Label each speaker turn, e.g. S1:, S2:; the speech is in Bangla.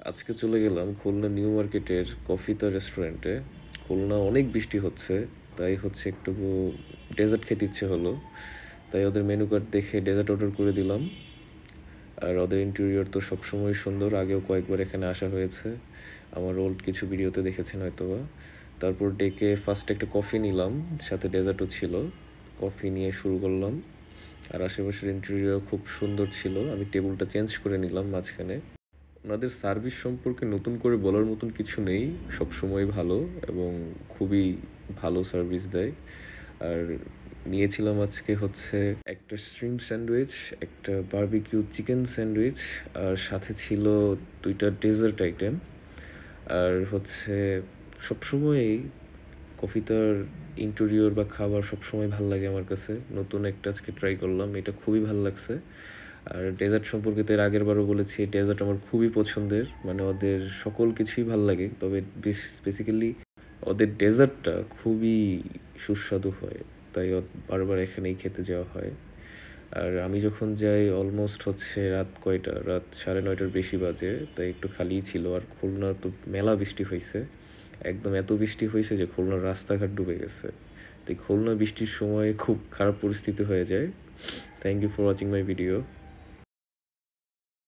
S1: আজকে চলে গেলাম খুলনা নিউ মার্কেটের কফিতা রেস্টুরেন্টে। খুলনা অনেক বৃষ্টি হচ্ছে, তাই হচ্ছে একটু ডেজার্ট খেতে ইচ্ছে হলো। তাই ওদের মেনু কার্ড দেখে ডেজার্ট অর্ডার করে দিলাম। আর ওদের ইন্টেরিয়র তো সবসময় সুন্দর, আগেও কয়েকবার এখানে আসা হয়েছে, আমার ওল্ড কিছু ভিডিওতে দেখেছেন হয়তোবা। তারপর ডেকে ফার্স্ট একটা কফি নিলাম, সাথে ডেজার্টও ছিল। কফি নিয়ে শুরু করলাম। আর আশেপাশের ইন্টেরিয়র খুব সুন্দর ছিল, আমি টেবিলটা চেঞ্জ করে নিলাম মাঝখানে। ওনাদের সার্ভিস সম্পর্কে নতুন করে বলার মতন কিছু নেই, সবসময় ভালো এবং খুবই ভালো সার্ভিস দেয়। আর নিয়েছিলাম আজকে হচ্ছে একটা শ্রিম্প স্যান্ডউইচ, একটা বারবিকিউ চিকেন স্যান্ডউইচ, আর সাথে ছিল দুইটা ডেজার্ট আইটেম। আর হচ্ছে সবসময়ই কফিটার ইন্টেরিয়র বা খাবার সবসময় ভাল লাগে আমার কাছে। নতুন একটা আজকে ট্রাই করলাম, এটা খুবই ভাল লাগছে। আর ডেজার্ট সম্পর্কে তো এর আগের বারও বলেছি, ডেজার্ট আমার খুবই পছন্দের, মানে ওদের সকল কিছুই ভাল লাগে, তবে বেসিক্যালি ওদের ডেজার্টটা খুবই সুস্বাদু হয়। তাই বারবার এখানেই খেতে যাওয়া হয়। আর আমি যখন যাই অলমোস্ট হচ্ছে রাত 9:30 বেশি বাজে, তাই একটু খালিই ছিল। আর খুলনা তো মেলা বৃষ্টি হয়েছে, একদম এত বৃষ্টি হয়েছে যে খুলনার রাস্তাঘাট ডুবে গেছে। তাই খুলনা বৃষ্টির সময় খুব খারাপ পরিস্থিতি হয়ে যায়। Thank you for watching my video.